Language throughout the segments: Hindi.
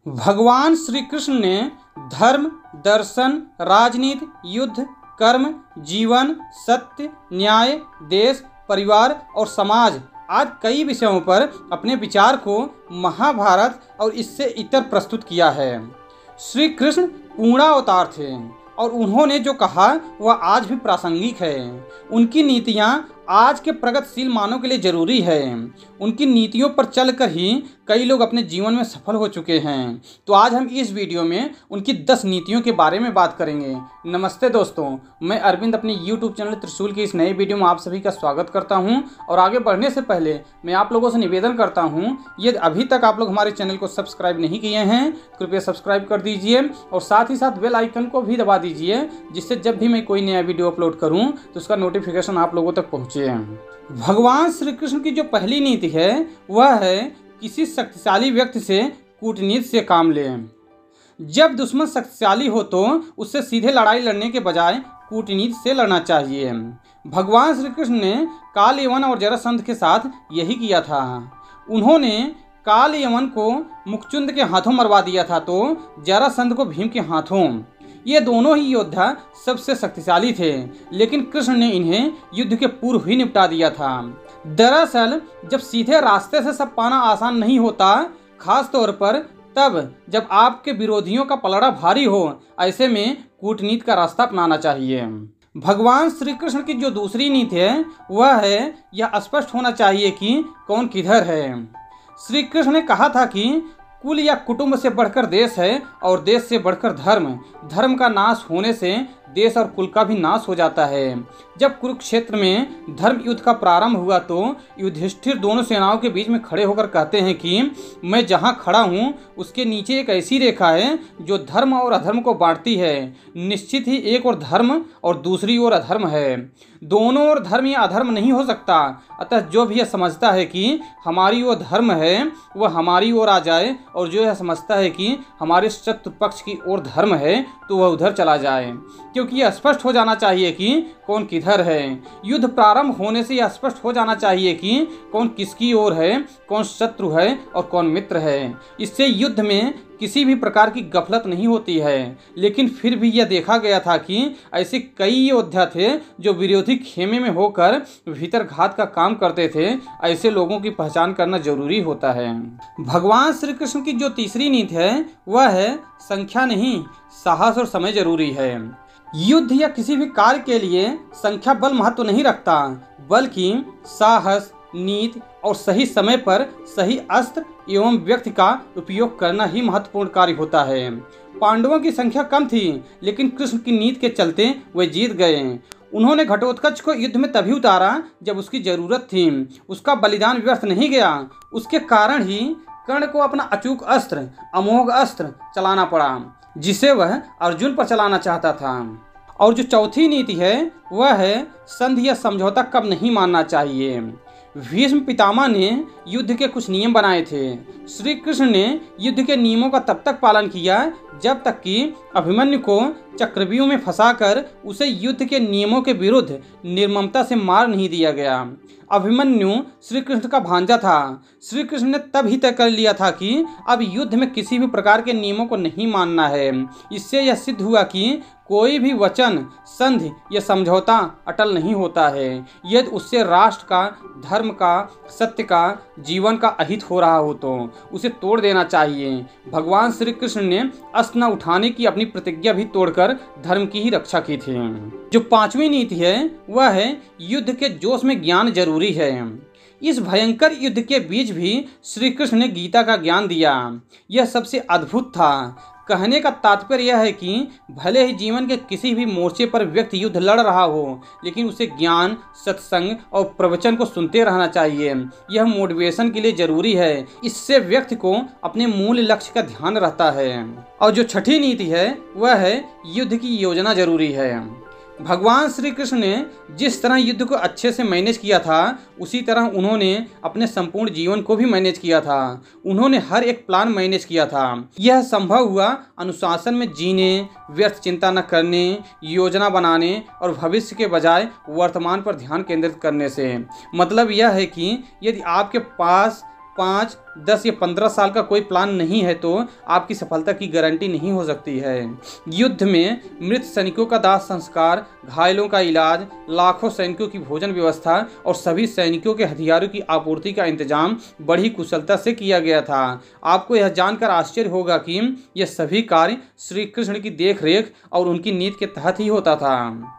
भगवान श्री कृष्ण ने धर्म, दर्शन, राजनीति, युद्ध, कर्म, जीवन, सत्य, न्याय, देश, परिवार और समाज आज कई विषयों पर अपने विचार को महाभारत और इससे इतर प्रस्तुत किया है। श्री कृष्ण पूर्णावतार थे और उन्होंने जो कहा वह आज भी प्रासंगिक है। उनकी नीतियाँ आज के प्रगतिशील मानव के लिए जरूरी है। उनकी नीतियों पर चलकर ही कई लोग अपने जीवन में सफल हो चुके हैं। तो आज हम इस वीडियो में उनकी 10 नीतियों के बारे में बात करेंगे। नमस्ते दोस्तों, मैं अरविंद अपने YouTube चैनल त्रिशूल की इस नए वीडियो में आप सभी का स्वागत करता हूं। और आगे बढ़ने से पहले मैं आप लोगों से निवेदन करता हूं, यदि अभी तक आप लोग हमारे चैनल को सब्सक्राइब नहीं किए हैं कृपया सब्सक्राइब कर दीजिए और साथ ही साथ बेल आइकन को भी दबा दीजिए, जिससे जब भी मैं कोई नया वीडियो अपलोड करूँ तो उसका नोटिफिकेशन आप लोगों तक पहुँचे। भगवान श्री कृष्ण की जो पहली नीति है वह है किसी शक्तिशाली व्यक्ति से कूटनीति से काम लें। जब दुश्मन शक्तिशाली हो तो उससे सीधे लड़ाई लड़ने के बजाय कूटनीति से लड़ना चाहिए। भगवान श्री कृष्ण ने काल यवन और जरासंध के साथ यही किया था। उन्होंने काल यवन को मुखचुंद के हाथों मरवा दिया था तो जरासंध को भीम के हाथों। ये दोनों ही योद्धा सबसे शक्तिशाली थे, लेकिन कृष्ण ने इन्हें युद्ध के पूर्व ही निपटा दिया था। दरअसल जब सीधे रास्ते से सब पाना आसान नहीं होता, खास तौर पर तब जब आपके विरोधियों का पलड़ा भारी हो, ऐसे में कूटनीति का रास्ता अपनाना चाहिए। भगवान श्री कृष्ण की जो दूसरी नीति है वह है यह स्पष्ट होना चाहिए कि कौन किधर है। श्री कृष्ण ने कहा था कि कुल या कुटुंब से बढ़कर देश है और देश से बढ़कर धर्म। धर्म का नाश होने से देश और कुल का भी नाश हो जाता है। जब कुरुक्षेत्र में धर्म युद्ध का प्रारंभ हुआ तो युधिष्ठिर दोनों सेनाओं के बीच में खड़े होकर कहते हैं कि मैं जहाँ खड़ा हूँ उसके नीचे एक ऐसी रेखा है जो धर्म और अधर्म को बांटती है। निश्चित ही एक ओर धर्म और दूसरी ओर अधर्म है। दोनों ओर धर्म या अधर्म नहीं हो सकता। अतः जो भी यह समझता है कि हमारी ओर धर्म है वह हमारी ओर आ जाए, और जो यह समझता है कि हमारे शत्रु पक्ष की ओर धर्म है तो वह उधर चला जाए, क्योंकि यह स्पष्ट हो जाना चाहिए कि कौन किधर है। युद्ध प्रारंभ होने से यह स्पष्ट हो जाना चाहिए कि कौन किसकी ओर है, कौन शत्रु है और कौन मित्र है। इससे युद्ध में किसी भी प्रकार की गफलत नहीं होती है। लेकिन फिर भी यह देखा गया था कि ऐसे कई योद्धा थे जो विरोधी खेमे में होकर भीतर घात का काम करते थे। ऐसे लोगों की पहचान करना जरूरी होता है। भगवान श्री कृष्ण की जो तीसरी नीति है वह है संख्या नहीं, साहस और समय जरूरी है। युद्ध या किसी भी कार्य के लिए संख्या बल महत्व नहीं रखता, बल्कि साहस, नीति और सही समय पर सही अस्त्र एवं व्यक्ति का उपयोग करना ही महत्वपूर्ण कार्य होता है। पांडवों की संख्या कम थी, लेकिन कृष्ण की नीति के चलते वे जीत गए। उन्होंने घटोत्कच को युद्ध में तभी उतारा जब उसकी जरूरत थी। उसका बलिदान व्यर्थ नहीं गया। उसके कारण ही कर्ण को अपना अचूक अस्त्र, अमोघ अस्त्र चलाना पड़ा, जिसे वह अर्जुन पर चलाना चाहता था। और जो चौथी नीति है वह है संधि या समझौता कब नहीं मानना चाहिए। भीष्म पितामह ने युद्ध के कुछ नियम बनाए थे। श्री कृष्ण ने युद्ध के नियमों का तब तक पालन किया जब तक कि अभिमन्यु को चक्रव्यूह में फंसाकर उसे युद्ध के नियमों के विरुद्ध निर्ममता से मार नहीं दिया गया। अभिमन्यु श्री कृष्ण का भांजा था। श्री कृष्ण ने तब ही तय कर लिया था कि अब युद्ध में किसी भी प्रकार के नियमों को नहीं मानना है। इससे यह सिद्ध हुआ कि कोई भी वचन, संधि या समझौता अटल नहीं होता है यदि उससे राष्ट्र का, धर्म का, सत्य का, जीवन का अहित हो रहा हो तो उसे तोड़ देना चाहिए। भगवान श्री कृष्ण ने अस्त्र न उठाने की अपनी प्रतिज्ञा भी तोड़कर धर्म की ही रक्षा की थी। जो पांचवी नीति है वह है युद्ध के जोश में ज्ञान जरूरी है। इस भयंकर युद्ध के बीच भी श्री कृष्ण ने गीता का ज्ञान दिया। यह सबसे अद्भुत था। कहने का तात्पर्य यह है कि भले ही जीवन के किसी भी मोर्चे पर व्यक्ति युद्ध लड़ रहा हो, लेकिन उसे ज्ञान, सत्संग और प्रवचन को सुनते रहना चाहिए। यह मोटिवेशन के लिए जरूरी है। इससे व्यक्ति को अपने मूल लक्ष्य का ध्यान रहता है। और जो छठी नीति है वह है युद्ध की योजना जरूरी है। भगवान श्री कृष्ण ने जिस तरह युद्ध को अच्छे से मैनेज किया था उसी तरह उन्होंने अपने संपूर्ण जीवन को भी मैनेज किया था। उन्होंने हर एक प्लान मैनेज किया था। यह संभव हुआ अनुशासन में जीने, व्यर्थ चिंता न करने, योजना बनाने और भविष्य के बजाय वर्तमान पर ध्यान केंद्रित करने से। मतलब यह है कि यदि आपके पास 5, 10 या 15 साल का कोई प्लान नहीं है तो आपकी सफलता की गारंटी नहीं हो सकती है। युद्ध में मृत सैनिकों का दाह संस्कार, घायलों का इलाज, लाखों सैनिकों की भोजन व्यवस्था और सभी सैनिकों के हथियारों की आपूर्ति का इंतजाम बड़ी कुशलता से किया गया था। आपको यह जानकर आश्चर्य होगा कि यह सभी कार्य श्री कृष्ण की देखरेख और उनकी नीति के तहत ही होता था।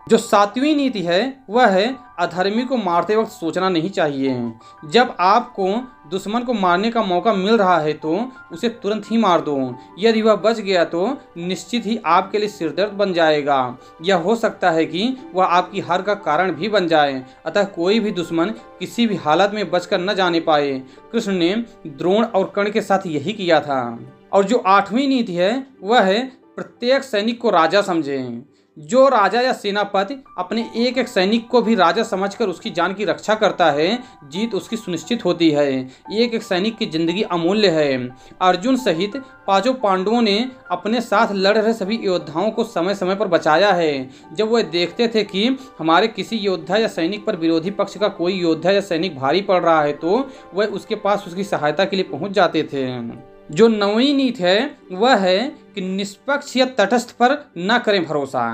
जो 7वीं नीति है वह है अधर्मी को मारते वक्त सोचना नहीं चाहिए। जब आपको दुश्मन को मारने का मौका मिल रहा है तो उसे तुरंत ही मार दो। यदि वह बच गया तो निश्चित ही आपके लिए सिरदर्द बन जाएगा। यह हो सकता है कि वह आपकी हार का कारण भी बन जाए। अतः कोई भी दुश्मन किसी भी हालत में बचकर न जाने पाए। कृष्ण ने द्रोण और कर्ण के साथ यही किया था। और जो 8वीं नीति है वह है प्रत्येक सैनिक को राजा समझें। जो राजा या सेनापति अपने एक एक सैनिक को भी राजा समझकर उसकी जान की रक्षा करता है, जीत उसकी सुनिश्चित होती है। एक एक सैनिक की जिंदगी अमूल्य है। अर्जुन सहित 5 पांडवों ने अपने साथ लड़ रहे सभी योद्धाओं को समय समय पर बचाया है। जब वह देखते थे कि हमारे किसी योद्धा या सैनिक पर विरोधी पक्ष का कोई योद्धा या सैनिक भारी पड़ रहा है तो वह उसके पास उसकी सहायता के लिए पहुंच जाते थे। जो 9वीं नीति है वह है कि निष्पक्ष या तटस्थ पर न करें भरोसा।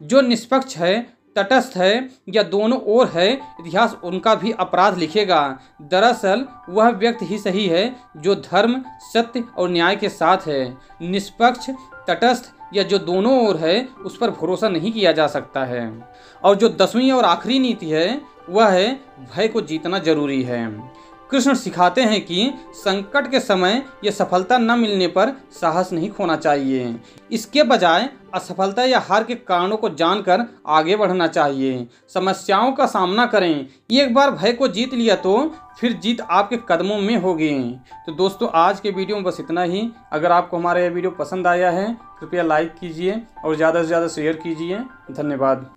जो निष्पक्ष है, तटस्थ है या दोनों ओर है, इतिहास उनका भी अपराध लिखेगा। दरअसल वह व्यक्ति ही सही है जो धर्म, सत्य और न्याय के साथ है। निष्पक्ष, तटस्थ या जो दोनों ओर है उस पर भरोसा नहीं किया जा सकता है। और जो 10वीं और आखिरी नीति है वह है भय को जीतना जरूरी है। कृष्ण सिखाते हैं कि संकट के समय या सफलता न मिलने पर साहस नहीं खोना चाहिए। इसके बजाय असफलता या हार के कारणों को जानकर आगे बढ़ना चाहिए। समस्याओं का सामना करें। एक बार भय को जीत लिया तो फिर जीत आपके कदमों में होगी। तो दोस्तों आज के वीडियो में बस इतना ही। अगर आपको हमारा यह वीडियो पसंद आया है कृपया लाइक कीजिए और ज़्यादा से ज़्यादा शेयर कीजिए। धन्यवाद।